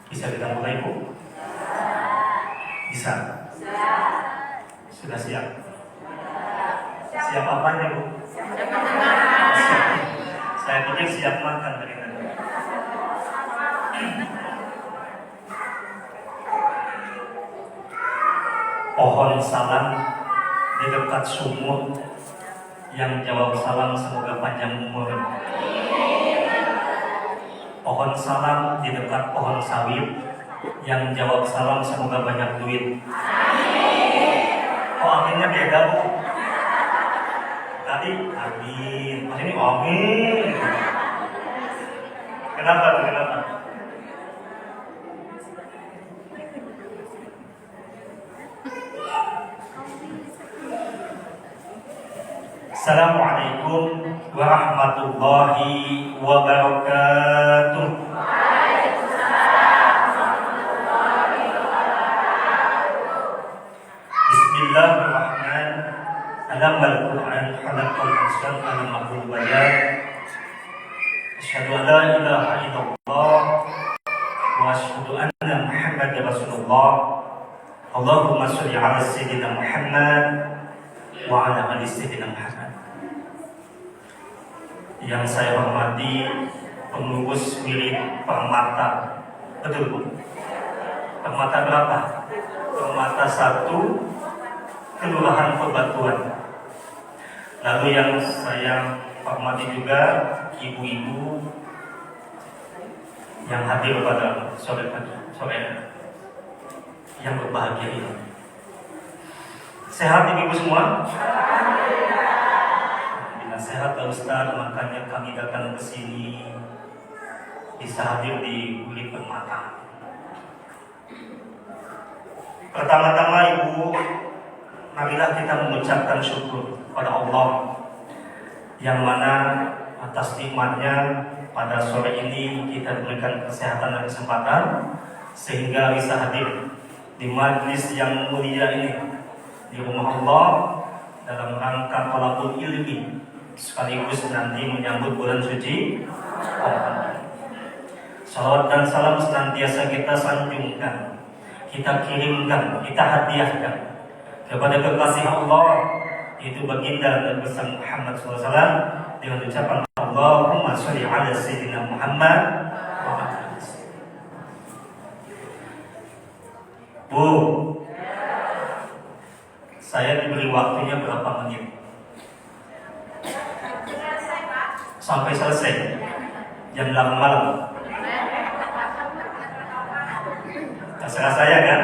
Bisa kita mulai, Bu? Bisa? Sudah siap? Siap apanya, Bu? Siap. Saya pikir siap makan dari tadi. Pohon salam di dekat sumur, yang jawab salam semoga panjang umur. Pohon salam di dekat pohon sawit, yang jawab salam semoga banyak duit. Oh, aminnya beda, Bu. Tadi amin, pas ini amin. Kenapa? Assalamualaikum warahmatullahi wabarakatuh. Bismillahirrahmanirrahim. Alamal Quran khalaqal insana alamahu bayan. Asyhadu an la ilaha illallah wa asyhadu anna Muhammadar Rasulullah. Allahumma sholli ala sayyidina Muhammad wa ala ali sayyidina Muhammad. Yang saya hormati pengurus milik Permata, betul, Bu? Permata berapa? Permata 1, Kelurahan Pebatuan. Lalu yang saya hormati juga ibu-ibu yang hadir pada sore yang berbahagia ini. Sehat ibu semua? Bila sehat Pak Ustaz, makanya kami datang ke sini bisa hadir di Guli Permata. Pertama-tama Ibu, marilah kita mengucapkan syukur pada Allah yang mana atas nikmatnya pada sore ini kita diberikan kesehatan dan kesempatan sehingga bisa hadir di majlis yang mulia ini di rumah Allah dalam rangka thalabul ilmi sekaligus nanti menyambut bulan suci Ramadan. Salawat dan salam senantiasa kita sanjungkan, kita kirimkan, kita hadiahkan kepada kekasih Allah, itu baginda dan besar Muhammad SAW dengan ucapan Allahumma sholli ala sayyidina Muhammad wa ala ali. Bu, saya diberi waktunya berapa menit? Sampai selesai jam 8 malam. Terserah saya kan?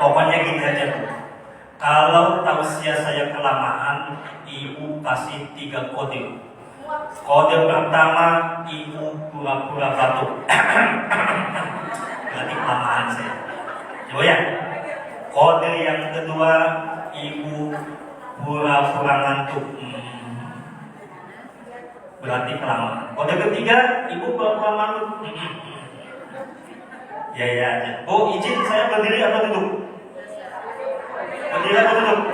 Pokoknya gini aja. Kalau tausiah saya kelamaan, Ibu kasih 3 kode. Kode pertama, Ibu pura-pura batuk. Berarti kelamaan saya. Coba ya. Kode yang kedua, Ibu pura-pura ngantuk. Berarti kelamaan. Kode ketiga, Ibu pura-pura ngantuk. Ya aja. Oh, izin saya berdiri atau duduk? Berdiri atau duduk?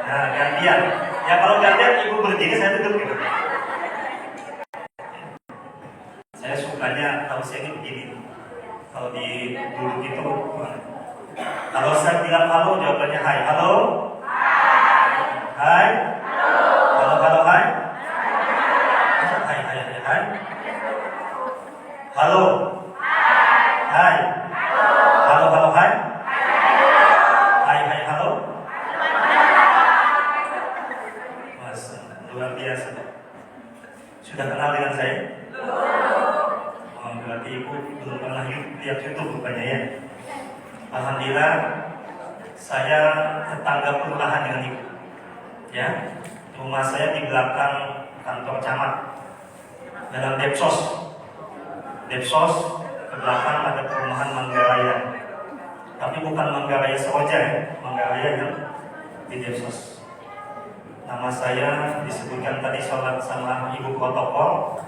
Nah, gantian. Ya kalau gantian Ibu berdiri, saya duduk gitu. Saya sukanya tausiah ini begini. Kalau di duduk itu, kalau saya bilang halo, jawabannya hai. Halo? Hai? Halo, hai? Hai? Halo? Hai? Halo, hai? Hai, halo? Mas, luar biasa. Sudah kenal dengan saya? Oh, berarti Ibu belum pernah lihat YouTube rupanya ya. Alhamdulillah, saya tetangga kelurahan dengan Ibu. Ya, rumah saya di belakang kantor camat. Dalam Depsos ke belakang ada perumahan Manggaraya. Tapi bukan Manggaraya Seroja ya, Manggaraya yang di Depsos. Nama saya disebutkan tadi sholat sama Ibu protokol,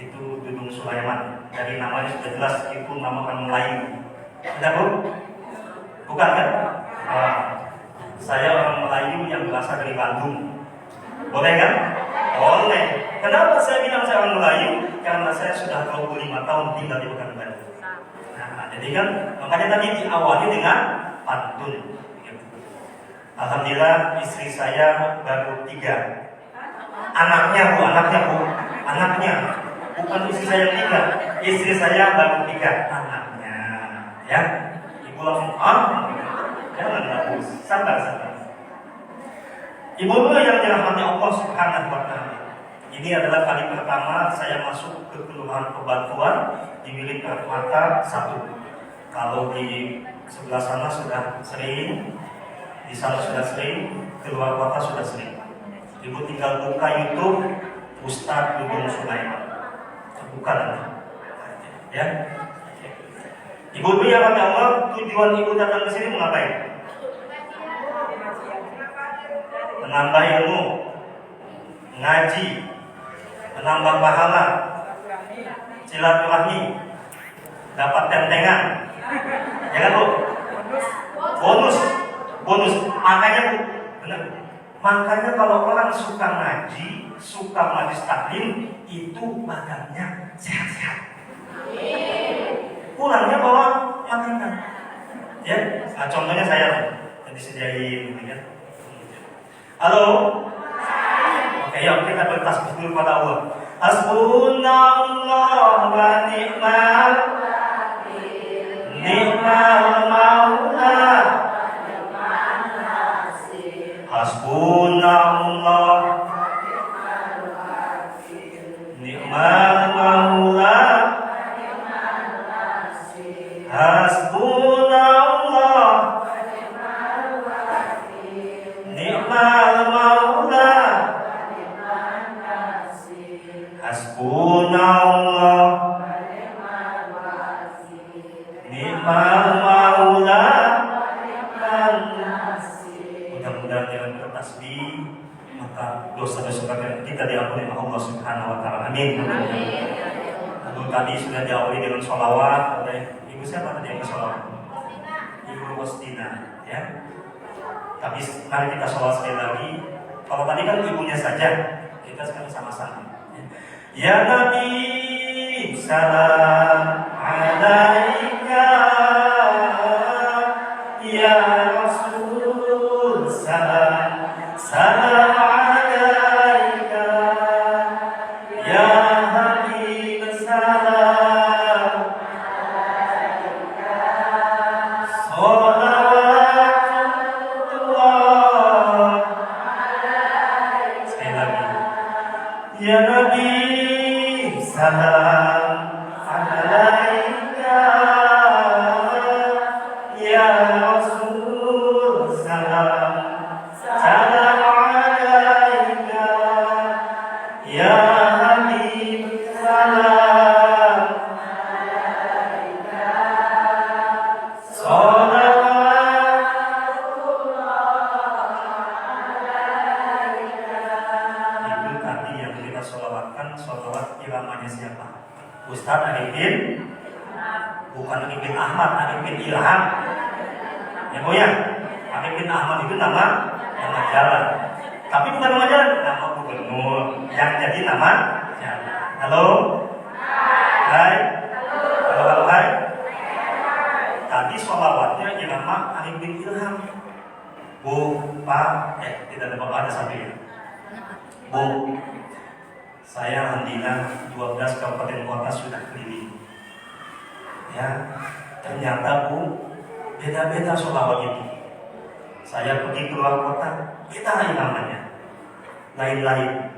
itu Dudung Sulaiman. Dari namanya sudah jelas itu nama orang Melayu. Ada Bu? Bukan kan? Saya orang Melayu yang berasal dari Bandung. Boleh kan? Boleh. Kenapa saya bilang saya orang Melayu? Karena saya sudah 25 tahun tinggal di Pekanbaru. Nah, jadi kan makanya tadi diawali dengan pantun. Alhamdulillah istri saya baru 3. Anaknya bukan istri saya 3. Istri saya baru 3 anaknya. Ya, ibu langsung jangan bagus, sabar. Ibu-ibu yang dirahmati Allah Subhanahu wa Ta'ala. Ini adalah kali pertama saya masuk ke kelurahan Pebatuan di milik Permata 1. Kalau di sebelah sana sudah sering, di sana sudah sering, keluar kota sudah sering. Ibu tinggal buka YouTube Ustadz Dudung Sulaiman. Bukan, ya. Ibu-ibu yang rahmati Allah, tujuan ibu datang ke sini mau ngapain? Menambah ilmu, ngaji, menambah pahala, silaturahmi, dapat tentengan, ya kan Bu? Bonus. Makanya Bu, benar. Makanya kalau orang suka ngaji, suka majlis taklim, itu badannya sehat-sehat. Pulangnya bawa makanan. Ya, nah, contohnya saya disediain, gitu kan. Halo. Oke, yuk kita bertasbih dulu pada Allah. Hasbunallah wa ni'mal wakil. Ni'mal maula. Hasbunallah ni'mal maula. Hasbunallah ni'mal maula. Hasbunallah ni'mal maula. Mudah-mudahan dengan bertasbih maka dosa-dosa kita diampuni oleh Allah Subhanahu wa Ta'ala. Amin. Lalu tadi sudah diawali dengan sholawat oleh ibu siapa tadi yang sholawat? Ibu Rostina, ya. Tapi mari kita sholawat sekali lagi. Kalau tadi kan ibunya saja, kita sekarang sama-sama. Ya Nabi, salam alaika. Ya Rasul, salam alaika. Ya Habib, salam alaika. Salawatullah alaika. Sekali lagi. Ya Nabi, salam alaika. Ya Rasul, salam alaika. Ya Habib, salam alaika. Itu tadi yang kita sholawatkan, sholawat iramanya siapa? Ustadz Arifin, bukan Arifin Ahmad, Arifin Ilham. Ya Bu ya, Arifin Ahmad itu nama jalan. Tapi bukan nama jalan, nama gubernur yang jadi nama jalan. Halo? Hai? Halo, hai? Tadi sholawatnya irama Arifin Ilham. Bu, Pak, tidak ada bapak, ada satu ya. Bu, saya alhamdulillah 12 kabupaten kota sudah keliling. Ya, ternyata Bu, beda-beda sholawat itu. Saya pergi keluar kota, beda namanya, lain-lain.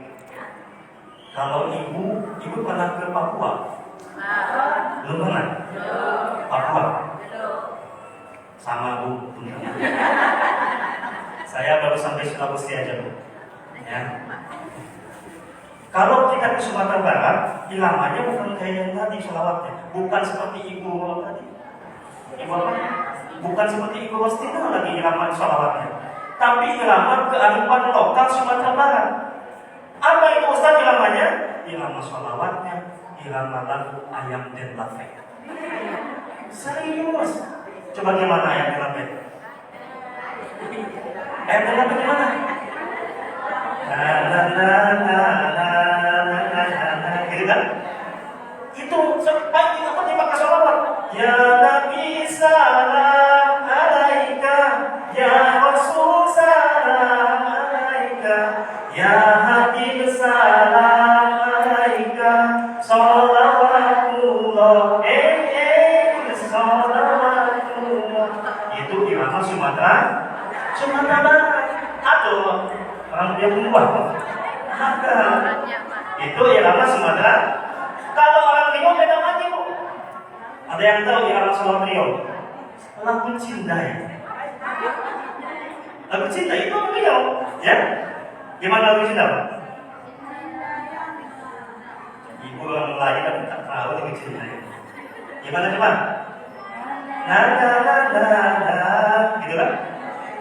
Kalau ibu pernah ke Papua? Belum pernah? Papua? Sama Bu. Saya baru sampai Sulawesi aja Bu. Ya. Kalau kita ke Sumatera Barat, iramanya bukan kayak yang tadi sholawatnya, bukan seperti ibu tadi. Ibu apa? Bukan seperti ibu Rostina lagi irama sholawatnya, tapi irama kearifan lokal Sumatera Barat. Apa itu Ustaz iramanya? Irama sholawatnya, irama lagu Ayam dan Lafek. Serius? Coba gimana Ayam dan Lafek? Ayam dan Lafek gimana? Gitu kan? Itu sebaik apa dipakai sholawat. Ya Nabi salam alaika, ya Rasul salam alaika, ya Habib salam alaika, sholawatullah sholawatullah. Itu irama Sumatera Barat atau orang dia buah. Itu irama Sumatera. Kalau orang Riau beda lagi, Bu. Ada yang tahu irama Sumatera Riau? Lagu cinta ya. Lagu cinta itu orang Riau, ya. Gimana lagu cinta, Pak? Ibu orang lain kan tak tahu lagu cinta ya. Gimana coba? Gitu kan?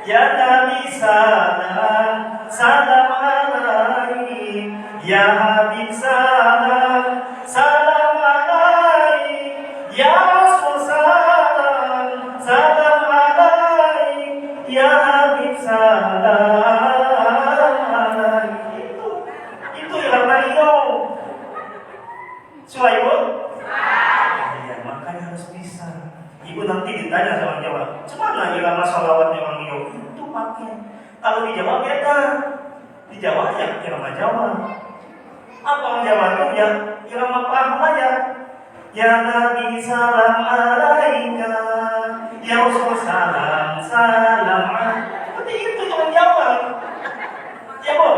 Ya Nabi salam, salam alaik, ya Habib salam, salam alaik, ya Rasul salam, salam alaik, ya Habib salam alaik. Itu yang Riau. Suai, Bu? Iya, makanya harus bisa. Ibu nanti ditanya sama Jawa, cemana irama sholawatnya orang Riau? Itu pakai. Kalau di Jawa beda. Di Jawa ya irama Jawa. Apa orang Jawa itu ya irama paham aja. Ya Nabi salam alaika, ya Rasul salam salam. Seperti itu orang Jawa. Ya Bu.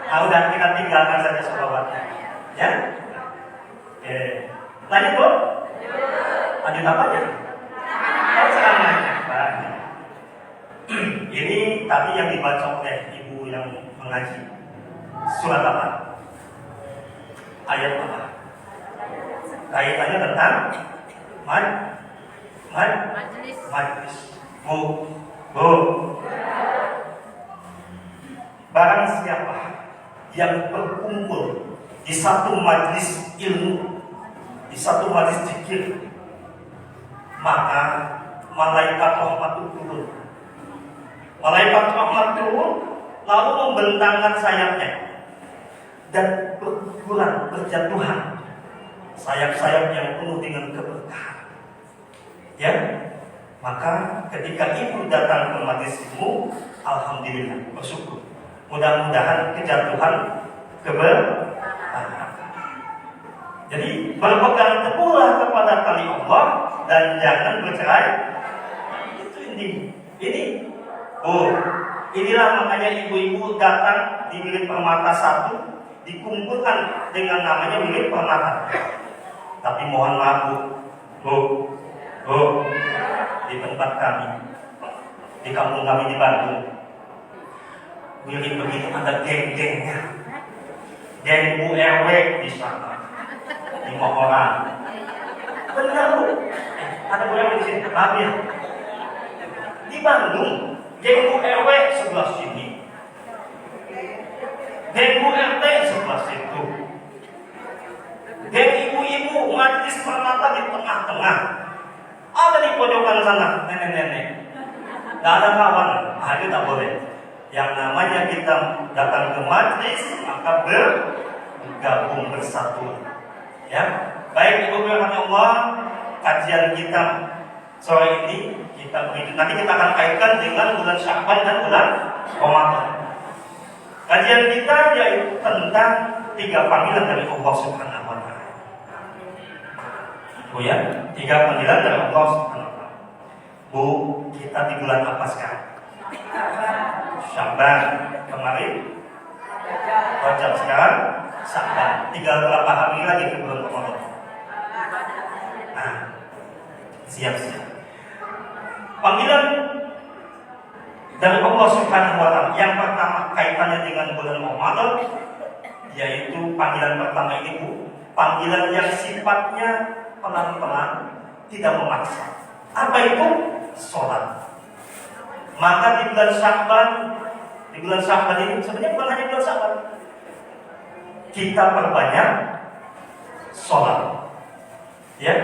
Nah, udah kita tinggalkan saja sholawatnya. Ya. Oke. Lanjut Bu. Lanjut apa ya? Ini tadi yang dibaca oleh ibu yang mengaji. Surat apa? Ayat apa? Kaitannya tentang majlis. Bu. Barang siapa yang berkumpul di satu majlis ilmu, di satu majlis zikir, maka malaikat rahmat turun. Malaikat rahmat turun lalu membentangkan sayapnya dan berguguran, berjatuhan sayap-sayap yang penuh dengan keberkahan. Ya, maka ketika ibu datang ke majlis ilmu, alhamdulillah, bersyukur. Mudah-mudahan kejatuhan keberkahan. Jadi berpegang teguhlah kepada tali Allah dan jangan bercerai. Itu ini. Oh, inilah makanya ibu-ibu datang di Wirid Permata 1 dikumpulkan dengan namanya Wirid Permata. Tapi mohon maaf Bu, di tempat kami, di kampung kami di Bandung, Wirid begitu ada geng-gengnya, geng Bu RW di sana, 5 orang. Benar Bu, ada Bu RW di sini, maaf ya. Di Bandung, geng Bu RW sebelah sini, geng Bu RT sebelah situ, geng ibu-ibu majlis permata di tengah-tengah, ada di pojokan sana nenek-nenek. Gak ada kawan, itu tak boleh. Yang namanya kita datang ke majlis maka bergabung bersatu. Ya, baik ibu yang Allah, kajian kita sore ini kita beri. Nanti kita akan kaitkan dengan bulan Sya'ban dan bulan Ramadan. Kajian kita yaitu tentang 3 panggilan dari Allah Subhanahu wa taala. Bu ya, 3 panggilan dari Allah Subhanahu wa taala. Bu, kita di bulan apa sekarang? Sya'ban. Kemarin Rajab, sekarang Sya'ban. Tinggal berapa hari lagi ke bulan Ramadan? Nah, siap-siap. Panggilan dari Allah Subhanahu wa taala yang pertama kaitannya dengan bulan Ramadan, yaitu panggilan pertama ini Bu, panggilan yang sifatnya pelan-pelan, tidak memaksa. Apa itu? Sholat. Maka di bulan Sya'ban ini sebenarnya bukan hanya bulan Sya'ban, kita perbanyak sholat. Ya,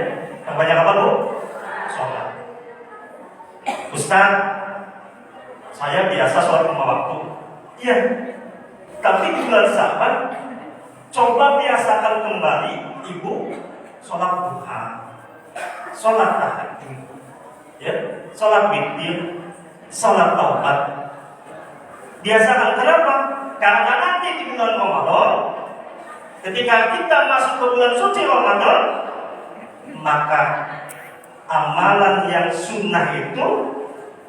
perbanyak apa Bu? Sholat. Ustaz, saya biasa sholat 5 waktu. Iya. Tapi di bulan Syaban, coba biasakan kembali ibu sholat duha, sholat tahajud, ya, sholat witir, sholat taubat. Biasakan. Kenapa? Karena nanti di bulan Ramadan, ketika kita masuk ke bulan suci Ramadan, maka amalan yang sunnah itu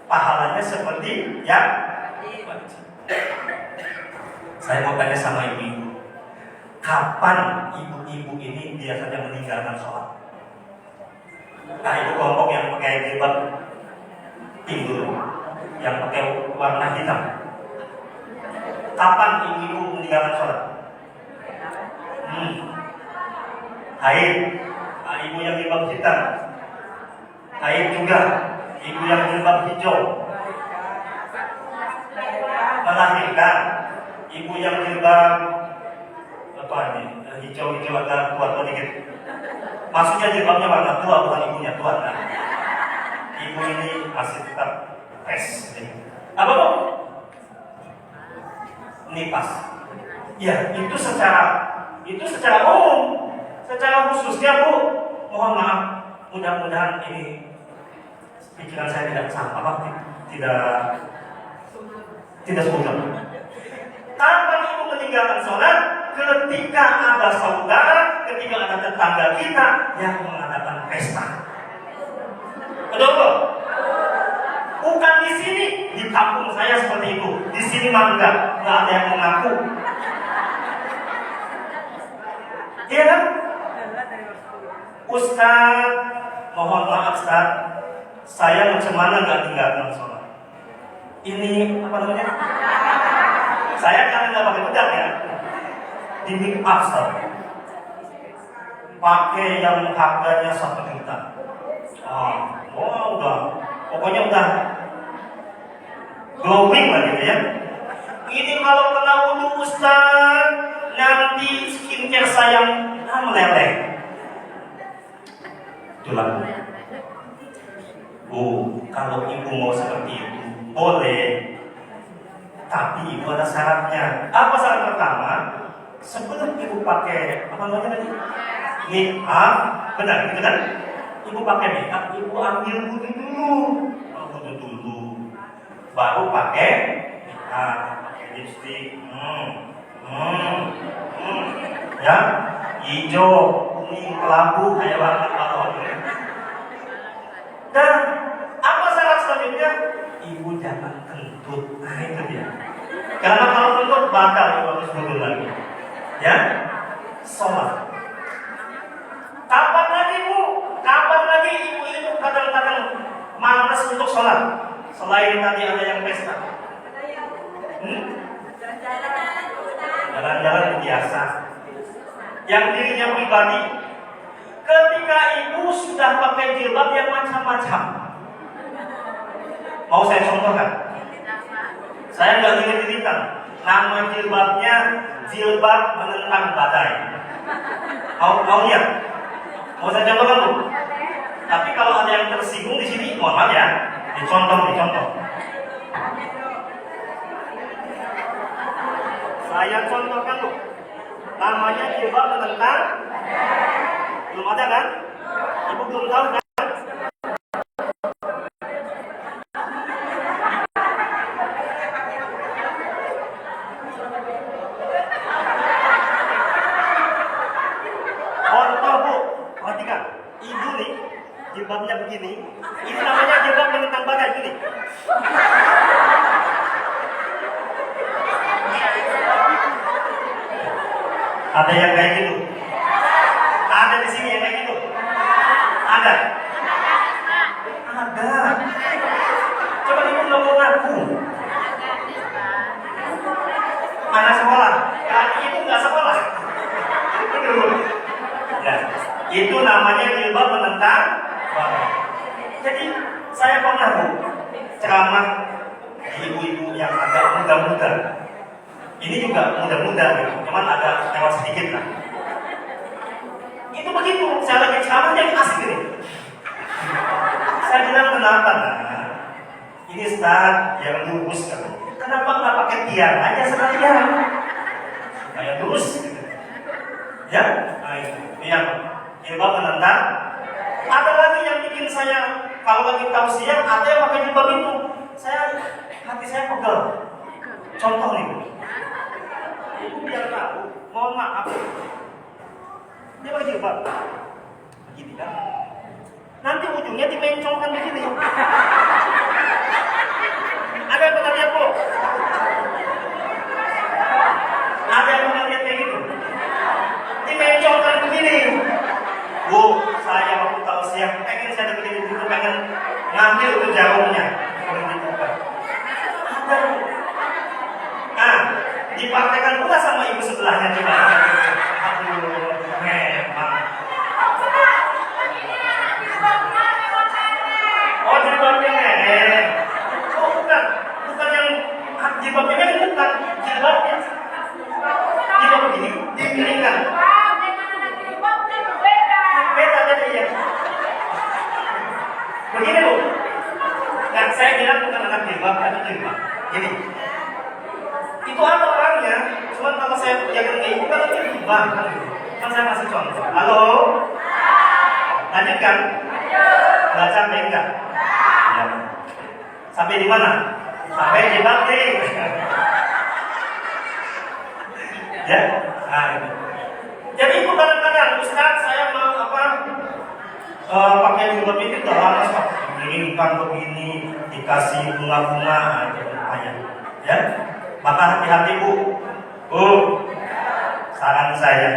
pahalanya seperti yang wajib. Saya mau tanya sama ibu-ibu, kapan ibu-ibu ini biasanya meninggalkan sholat? Nah, itu kelompok yang pakai jilbab pink dulu, yang pakai warna hitam. Kapan ibu-ibu meninggalkan sholat? Haid. Nah, ibu yang jilbab hitam. Haid juga. Ibu yang jilbab hijau. Melahirkan. Ibu yang jilbab apa ini? Hijau-hijau agak tua dikit. Maksudnya jilbabnya warna tua, bukan ibunya tua. Nah, ibu ini masih tetap fresh. Apa bu? Nipas. Ya, itu secara umum. Secara khususnya bu, mohon maaf, mudah-mudahan ini pikiran saya tidak tidak sempurna. Kapan ibu meninggalkan sholat? Ketika ada saudara, ketika ada tetangga kita yang mengadakan pesta. Betul? Bukan di sini, di kampung saya seperti itu. Di sini mah nggak ada yang mengaku. Iya kan? Ustaz, mohon maaf Ustaz, saya macam mana nggak tinggalkan sholat. Ini apa namanya? Saya kan nggak pakai pedang ya, di make up pakai yang harganya 1 juta. Udah, pokoknya udah glowing lah gitu ya. Ini kalau kena wudhu Ustaz, nanti skincare saya meleleh. Itulah. Kalau ibu mau seperti itu, boleh. Tapi ibu ada syaratnya. Apa syarat pertama? Sebelum ibu pakai apa namanya tadi? Make up, benar gitu kan? Ibu pakai make up, ibu ambil wudhu dulu. Baru pakai make up, pakai lipstick. Ya, hijau, kuning, kelabu, kayak warna balon. Dan apa syarat selanjutnya? Ibu jangan kentut. Nah itu dia. Karena kalau kentut bakal ibu harus wudhu lagi. Ya, sholat. Kapan lagi bu? Kapan lagi ibu kadang-kadang malas untuk sholat? Selain tadi ada yang pesta. Jalan-jalan biasa. Yang dirinya pribadi. Ketika ibu sudah pakai jilbab yang macam-macam. Mau saya contohkan? Saya nggak ingat-ingat. Nama jilbabnya jilbab menentang badai. Mau lihat? Mau saya contohkan bu? Tapi kalau ada yang tersinggung di sini, mohon maaf ya. Dicontoh. Saya contohkan bu. Namanya jilbab menentang. Belum ada kan? Ibu belum tahu kan? Jilbabnya begini, ini namanya jilbab menentang badai gini. Ada yang kayak gitu? Ada di sini yang kayak gitu? Ada? Ada. Coba ibu belum ngaku. Anak sekolah, ibu nggak sekolah. Ya, itu namanya jilbab menentang. Jadi saya pernah bu ceramah ibu-ibu yang agak muda-muda. Ini juga muda-muda gitu, cuman agak lewat sedikit lah. Itu begitu, saya lagi ceramah jadi asik ini. Saya bilang kenapa? Nah, ini Ustaz yang lurus kan. Kenapa nggak pakai tiang aja sekalian? kayak lurus. Ya, nah itu yang jilbab menentang. Ada lagi yang bikin saya kalau lagi tausiah ada yang pakai jilbab itu, hati saya pegel. Contoh nih, ibu biar tahu, mohon maaf, dia pakai jilbab, begini kan? Nanti ujungnya dimencongkan begini. Ada yang pernah lihat bu? Ada yang pernah lihat kayak gitu? Dimencongkan begini. Bu, saya waktu tausiah pengen saya begini itu pengen ngambil itu jarumnya. Ada. Nah, dipraktekan pula sama ibu sebelahnya juga. Aduh, memang. Oh, jilbabnya nenek. Oh, bukan yang jilbabnya nenek, bukan jilbabnya. Jilbab begini, dimiringkan. Beda tadi ya. Begini bu. Nah, saya bilang bukan anak jilbab, tapi jilbab. Gini. Itu ada orangnya, cuman kalau saya jaga kayak ibu kan jilbab. Kan saya kasih contoh. Halo. Lanjutkan. Nggak sampai enggak? Ya. Sampai di mana? Sampai di batin. Ya. Nah, itu. Jadi itu kadang-kadang Ustaz saya mau pakai jilbab itu udah lama Ustaz. Diinginkan begini, dikasih bunga-bunga gitu ayat. Ya. Maka hati-hati Bu. Bu. Saran saya,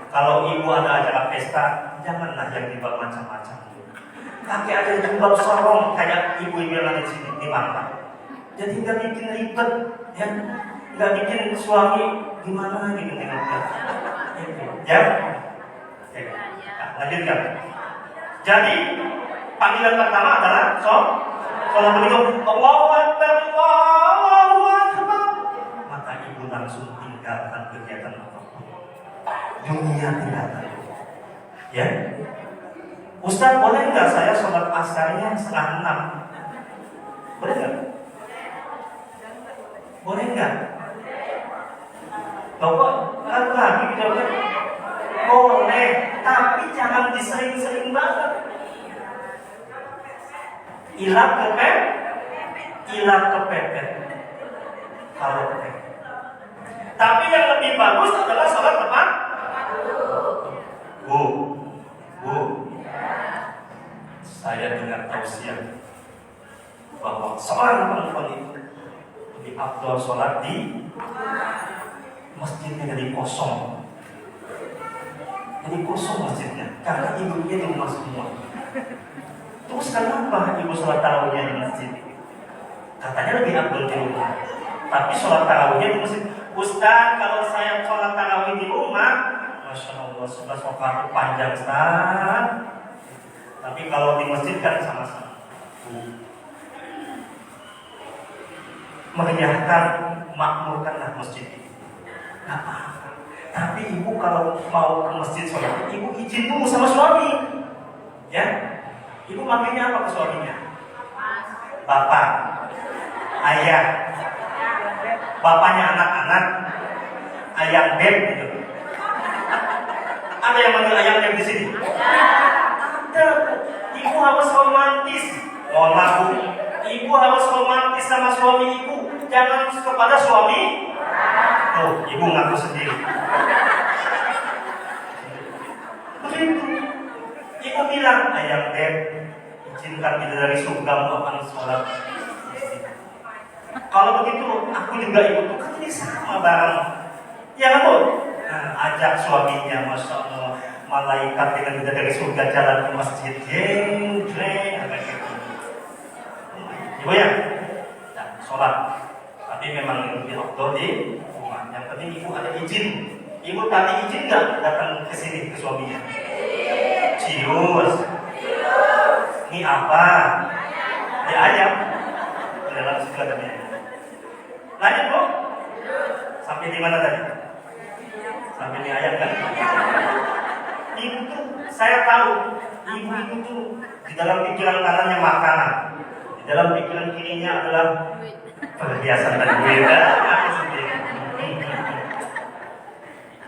kalau ibu ada acara pesta, janganlah yang jilbab macam-macam. Pakai aja jilbab sorong kayak ibu-ibu yang ada di sini di Manta. Jadi nggak bikin ribet, ya, nggak bikin suami gimana gitu nengoknya. Ya, nah, lanjutkan. Jadi panggilan pertama adalah sholat beribu. Allahu Akbar, Allahu Akbar. Maka ibu langsung tinggalkan kegiatan apapun. Dunia tinggalkan. Ya. Ustaz, boleh nggak saya sholat asarnya 5:30? Boleh nggak? Boleh nggak? Bapak kan lagi jawabnya boleh, tapi jangan disering-sering banget. Ilah kepepet. Kalau kepepet. Tapi yang lebih bagus adalah sholat apa? Bu. Saya dengar tausiah bahwa seorang perempuan itu lebih afdal sholat di masjidnya jadi kosong. Jadi kosong masjidnya karena ibunya di rumah semua. Terus kenapa ibu sholat tarawihnya di masjid? Katanya lebih afdal di rumah. Tapi sholat tarawihnya di masjid. Ustaz, kalau saya sholat tarawih di rumah, Masya Allah, 11 rakaat panjang Ustaz. Tapi kalau di masjid kan sama-sama. Meriahkan, makmurkanlah masjid ini. Gak apa-apa. Tapi ibu kalau mau ke masjid sholat, ibu izin dulu sama suami. Ya, ibu manggilnya apa ke suaminya? Bapak, ayah, bapaknya anak-anak, ayam beb gitu. Ada yang manggil ayam beb di sini? Ada. Ibu harus romantis. Mohon maaf Bu, ibu harus romantis sama suami ibu. Jangan kepada suami. Tuh, ibu ngaku sendiri. Begitu. Ibu bilang, ayam beb, izinkan bidadari surga akan sholat. Kalau begitu, aku juga ikut. Kan ini sama bareng. Ya kan Bu? Nah, ajak suaminya, Masya Allah, malaikat dengan bidadari surga jalan ke masjid. Jeng, agak gitu. Ibu ya, nah, sholat. Tapi memang lebih afdal di rumah. Yang penting ibu ada izin. Ibu tadi izin nggak datang ke sini ke suaminya? Cius. Ini apa? Ini ayam. Dalam segalanya. Lanjut Bu. Sampai di mana tadi? Sampai di ayam kan? Ibu tuh, saya tahu. Ibu itu tuh di dalam pikiran kanannya makanan, di dalam pikiran kirinya adalah perhiasan dan duit.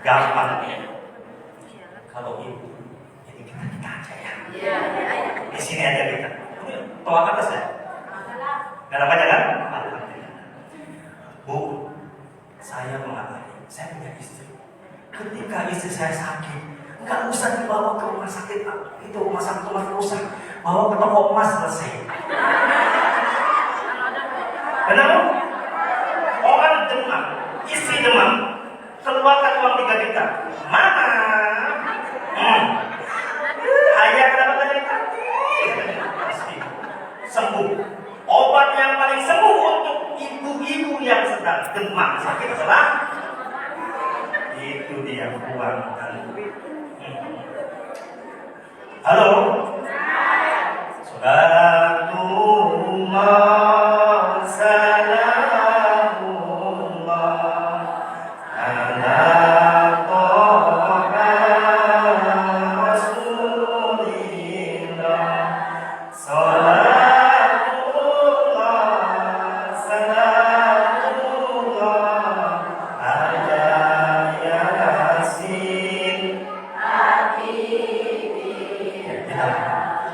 gampang ya. Kalau ibu, ini kita aja ya. Di sini aja kita. Toa atas ya. Gak apa kan? Bu, saya mengalami, saya punya istri. Ketika istri saya sakit, nggak usah dibawa ke rumah sakit, itu rumah sakit nggak usah, bawa ke toko emas selesai. Kenapa? Orang demam, istri demam, keluarkan uang 3 juta. Mana? Ayah kenapa jadi pasti sembuh. Obat yang paling sembuh untuk ibu-ibu yang sedang demam sakit adalah itu dia uang. Halo. Salatullah salamullah ala Taha Rasulillah. Salatullah salamullah ala Yasin.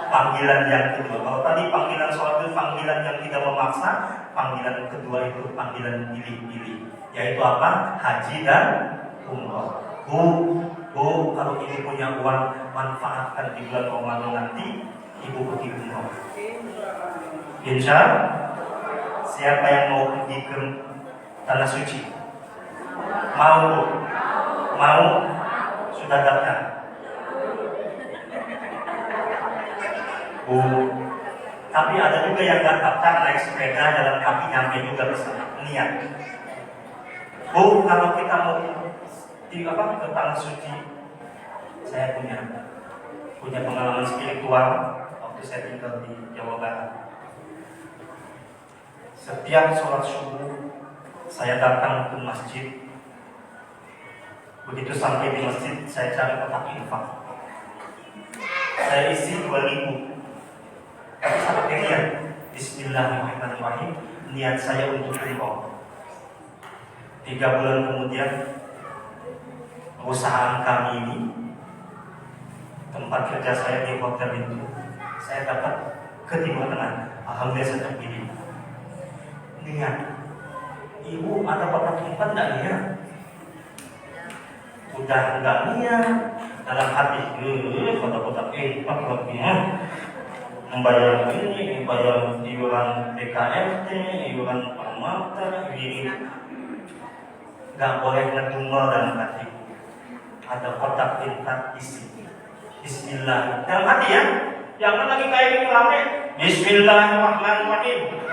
Panggilan yang kedua. Kalau tadi panggilan sholat itu panggilan yang tidak memaksa, panggilan kedua itu panggilan pilih-pilih. Yaitu apa? Haji dan umroh. Bu, kalau ibu punya uang, manfaatkan di bulan Ramadan nanti, ibu pergi umroh. Insya siapa yang mau pergi ke tanah suci? Mau? Sudah daftar? Bu, tapi ada juga yang gak daftar naik sepeda jalan kaki nyampe juga ke sana. Niat. Bu, kalau kita mau ke tanah suci, saya punya pengalaman spiritual waktu saya tinggal di Jawa Barat. Setiap sholat subuh saya datang ke masjid. Begitu sampai di masjid, saya cari kotak infak. Saya isi 2.000. Tapi saya pakai niat Bismillahirrahmanirrahim, niat saya untuk umroh. 3 bulan kemudian, perusahaan kami ini, tempat kerja saya di hotel itu, saya dapat ke Timur Tengah. Alhamdulillah saya terpilih. Niat, ibu ada kotak infak enggak niat? Udah enggak niat, dalam hati, kotak-kotak infak lebihnya membayar ini, membayar iuran BKMT, iuran Permata, ini nggak boleh ngedumel dalam hati. Ada kotak infak isi Bismillah dalam hati ya, jangan lagi kayak ini rame Bismillahirrahmanirrahim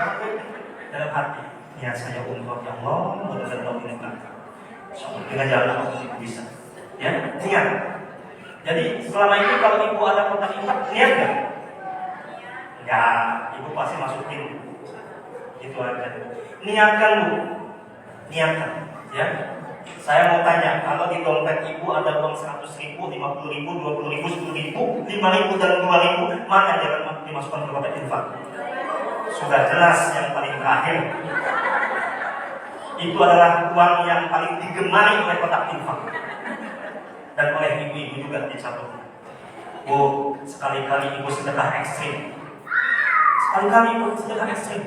dalam hati. Ya saya umroh ya Allah, mudah-mudahan ini dengan jalan apa ibu bisa ya, niat. Jadi selama ini kalau ibu ada kotak infak, niat nggak? Ya, ibu pasti masukin. Itu aja. Niatkan bu, niatkan. Ya. Saya mau tanya, kalau di dompet ibu ada uang 100.000, 50.000, 20.000, 10.000, 5.000 dan 2.000, mana jangan dimasukkan ke kotak infak? Sudah jelas yang paling terakhir. Itu adalah uang yang paling digemari oleh kotak infak dan oleh ibu-ibu juga dicatat. Bu, sekali-kali ibu sedekah ekstrim. Sekali-kali ibu sedekah ekstrim,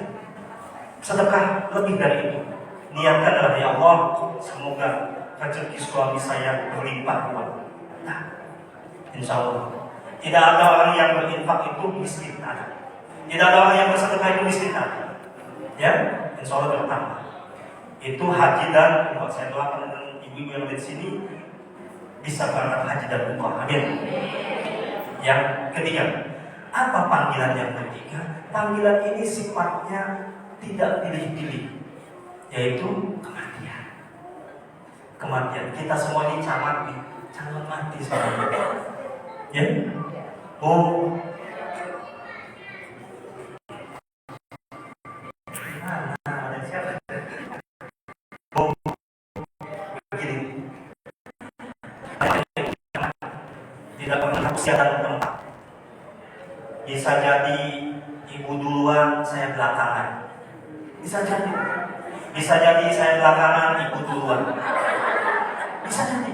sedekah lebih dari itu. Niatkanlah ya Allah, semoga rezeki suami saya berlimpah ruah. Nah, insya Allah tidak ada orang yang berinfak itu miskin ada. Tidak ada orang yang bersedekah itu miskin ada. Ya, insya Allah bertambah. Itu haji dan umrah. Saya doakan dengan ibu-ibu yang ada di sini bisa berangkat haji dan umrah. Amin. Yang ketiga, apa panggilan yang ketiga? Panggilan ini sifatnya tidak pilih-pilih, yaitu kematian. Kematian. Kita semua ini calon mati sebenarnya. Ya. Oh. Ada siapa? Oh. Begini. Tidak pernah usia dan tempat. Bisa jadi ibu duluan, saya belakangan. Bisa jadi saya belakangan, ibu duluan. Bisa jadi.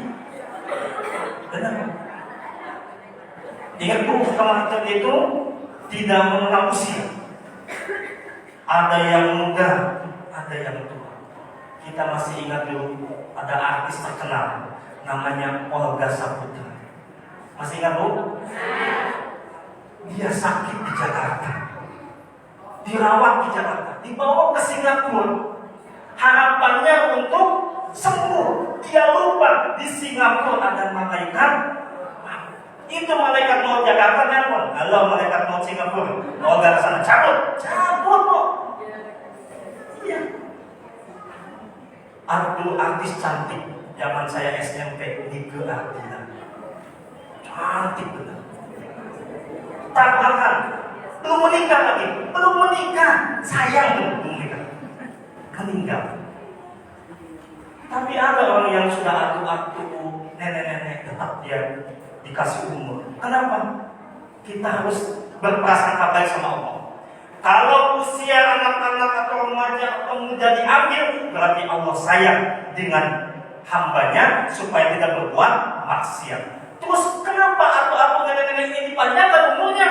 Ingat Bu, kematian itu tidak mengenal usia. Ada yang muda, ada yang tua. Kita masih ingat dulu ada artis terkenal namanya Olga Saputra. Masih ingat Bu? Dia sakit di Jakarta, dirawat di Jakarta, dibawa ke Singapura. Harapannya untuk sembuh. Dia lupa di Singapura ada malaikat. Itu malaikat mau Jakarta nelpon, halo malaikat mau Singapura, Olga ke sana, cabut kok. Iya. Dulu artis cantik zaman saya SMP, Nike Ardila. Cantik benar. Tabrakan, belum menikah lagi, sayang belum menikah, meninggal. Tapi ada orang yang sudah atu-atu, nenek-nenek, tetap dia dikasih umur. Kenapa? Kita harus berprasangka baik sama Allah. Kalau usia anak-anak atau remaja atau muda diambil, berarti Allah sayang dengan hambanya supaya tidak berbuat maksiat. Terus kenapa atau nenek-nenek ini dipanjangkan umurnya?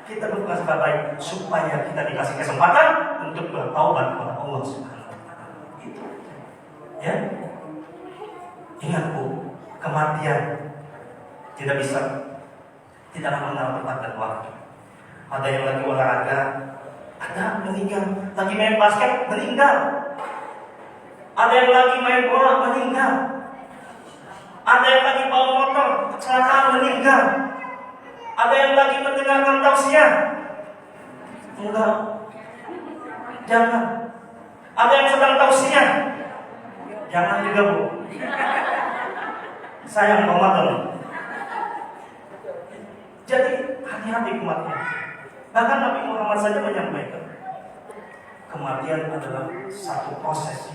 Kita berprasangka baik supaya kita dikasih kesempatan untuk bertaubat kepada Allah Subhanahu wa Ta'ala. Itu. Ya. Ingat Bu, kematian tidak mengenal tempat dan waktu. Ada yang lagi olahraga, ada meninggal. Lagi main basket, meninggal. Ada yang lagi main bola, meninggal. Ada yang lagi bawa motor, kecelakaan, meninggal. Ada yang lagi mendengarkan tausiah, enggak, jangan. Ada yang sedang tausiah, jangan juga Bu. Sayang Ramadan. Jadi hati-hati kematian. Bahkan Nabi Muhammad saja menyampaikan, kematian adalah satu proses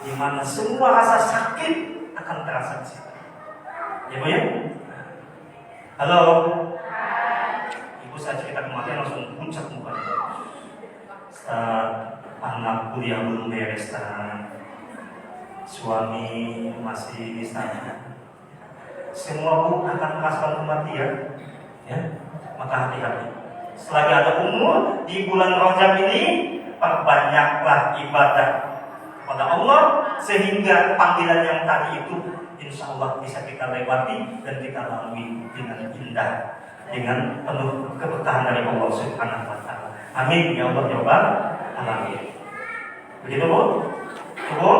di mana semua rasa sakit akan terasa di situ. Ya Bu ya? Halo. Ibu saya cerita kematian langsung puncak mukanya. Anak kuliah belum beres, suami masih di sana. Semua Bu akan merasakan kematian. Ya, maka hati-hati. Selagi ada umur di bulan Rajab ini, perbanyaklah ibadah kepada Allah sehingga panggilan yang tadi itu insya Allah bisa kita lewati dan kita lalui dengan indah, dengan penuh keberkahan dari Allah Subhanahu wa Ta'ala. Amin ya Allah ya Rabbal alamin. Begitu Bu? Bu?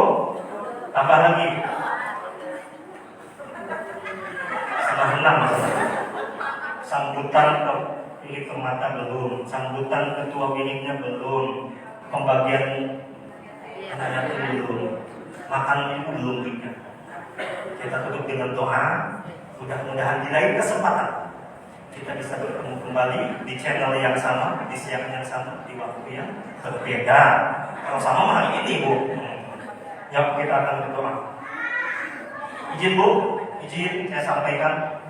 Tambah lagi. Setengah 6 masalah. Sambutan pilih permata belum, sambutan ketua biliknya belum, pembagian anak-anak belum, makan itu belum juga. Kita tutup dengan doa, mudah-mudahan di lain kesempatan kita bisa bertemu kembali di channel yang sama, di siang yang sama, di waktu yang berbeda. Kalau sama hari ini Bu, ya kita akan berdoa. Izin Bu, izin saya sampaikan.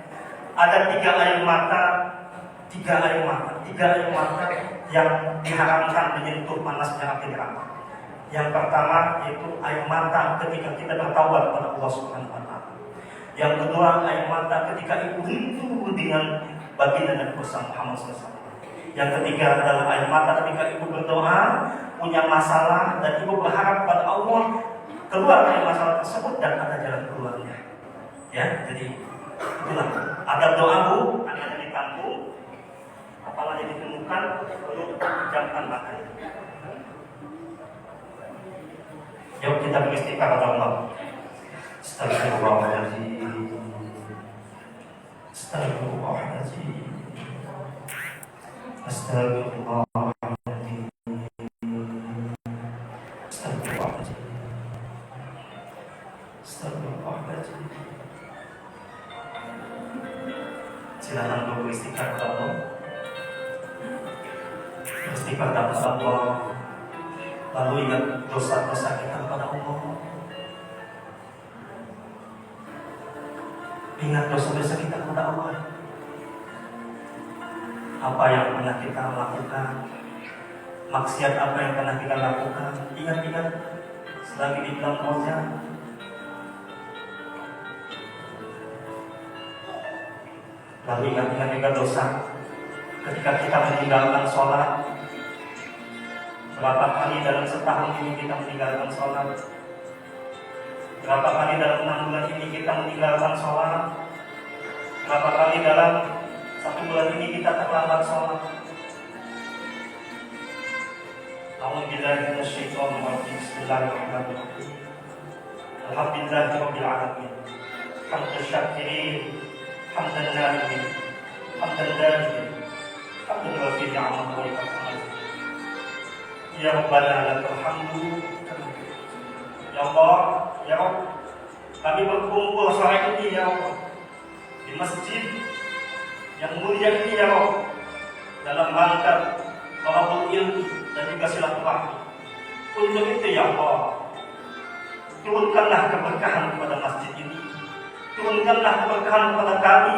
Ada tiga air mata yang diharamkan menyentuh panasnya api neraka. Yang pertama yaitu air mata ketika kita bertaubat kepada Allah Subhanahu wa Ta'ala. Yang kedua air mata ketika ibu rindu dengan baginda Nabi Muhammad SAW. Yang ketiga adalah air mata ketika ibu berdoa, punya masalah dan ibu berharap kepada Allah keluar dari masalah tersebut dan ada jalan keluarnya. Ya, jadi itulah ada doa Bu, ada di kampung, apalagi ditemukan perlu dijamkan makan. Yuk kita beristighfar kepada Allah. Astagfirullahaladzim. Astagfirullahaladzim. Astagfirullahaladzim. Astagfirullahaladzim. Astagfirullahaladzim. Silakan beristighfar kepada Allah. Beristighfar kepada Allah. Lalu ingat dosa-dosa kita kepada Allah. Ingat dosa-dosa kita kepada Allah. Apa yang pernah kita lakukan, maksiat apa yang pernah kita lakukan. Ingat-ingat selagi di dalam Rajab. Lalu ingat-ingat juga dosa ketika kita meninggalkan sholat. Berapa kali dalam setahun ini kita meninggalkan sholat? Berapa kali dalam 6 bulan ini kita meninggalkan sholat? Berapa kali dalam 1 bulan ini kita terlambat sholat? Bismillahirrahmanirrahim. Alhamdulillahirabbil alamin. Hamdan syakirin, hamdan na'imin, hamdan da'imin, hamdan wafi ni'amah wa iqamah. Ya Rabbana lakal hamdu. Ya Allah, ya Rabb, kami berkumpul sore ini ya Allah di masjid yang mulia ini ya Rabb, dalam rangka thalabul ilmi dan juga silaturahmi. Untuk itu ya Allah, turunkanlah keberkahan kepada masjid ini, turunkanlah keberkahan kepada kami,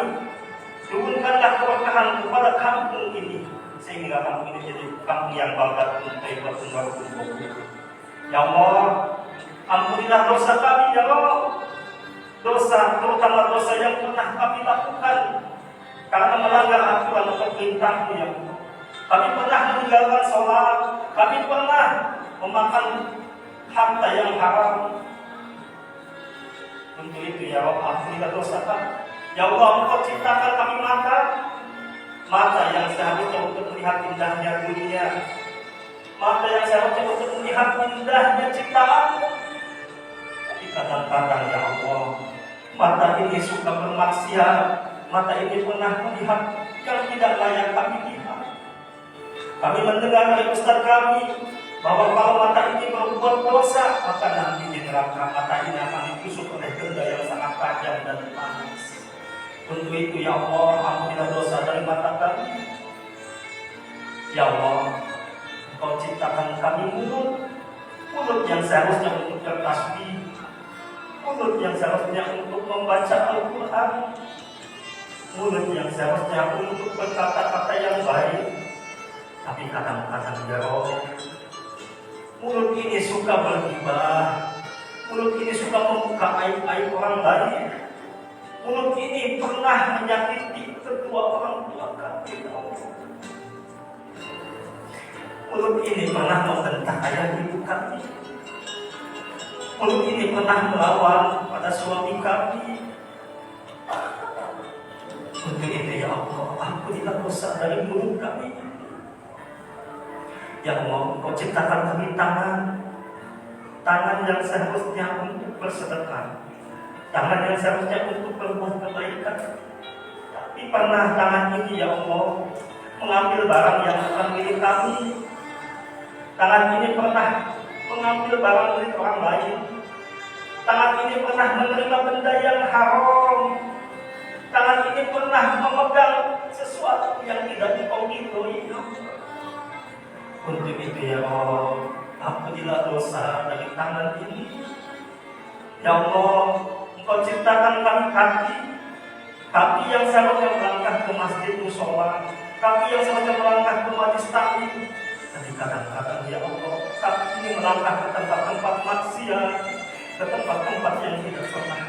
turunkanlah keberkahan kepada kampung ini, sehingga kampung ini jadi kampung yang barakat thayyibatun barakatuh. Ya Allah, ampunilah dosa kami ya Allah, dosa terutama dosa yang pernah kami lakukan karena melanggar aturan atau perintah-Mu ya Allah. Kami pernah meninggalkan sholat, kami pernah memakan harta yang haram. Untuk itu ya Allah, ampunilah dosa kami. Ya Allah, Engkau ciptakan kami mata yang seharusnya untuk melihat indahnya dunia, mata yang seharusnya untuk melihat indahnya ciptaan. Tapi kadang-kadang ya Allah, mata ini suka bermaksiat, mata ini pernah melihat yang tidak layak kami lihat. Kami mendengar dari ustaz kami bahwa kalau mata ini berbuat dosa, maka nanti di neraka mata ini akan ditusuk oleh benda yang sangat tajam dan panas. Untuk itu ya Allah, ampunilah dosa dari mata kami. Ya Allah, Engkau ciptakan kami mulut yang seharusnya untuk bertasbih, mulut yang seharusnya untuk membaca Al-Quran, mulut yang seharusnya untuk berkata-kata yang baik. Tapi kadang-kadang ya Allah, mulut ini suka bergibah, mulut ini suka membuka aib-aib orang lain, mulut ini pernah menyakiti kedua orang tua kami. Mulut ini pernah membentak ayah ibu kami, mulut ini pernah melawan pada suami kami. Untuk itu ya Allah, ampunilah dosa dari mulut kami. Ya Allah, Engkau ciptakan kami tangan yang seharusnya untuk bersedekah, tangan yang seharusnya untuk berbuat kebaikan. Tapi pernah tangan ini ya Allah mengambil barang yang bukan milik kami. Tangan ini pernah mengambil barang milik orang lain. Tangan ini pernah menerima benda yang haram. Tangan ini pernah memegang sesuatu yang tidak Engkau ridhoi. Untuk itu ya Allah, ampunilah dosa dari tangan ini. Ya Allah, Engkau ciptakan kami kaki yang seharusnya melangkah ke masjid musola, kaki yang seharusnya melangkah ke majlis taklim. Tapi kadang-kadang ya Allah, kaki ini melangkah ke tempat-tempat maksiat, ke tempat-tempat yang tidak pernah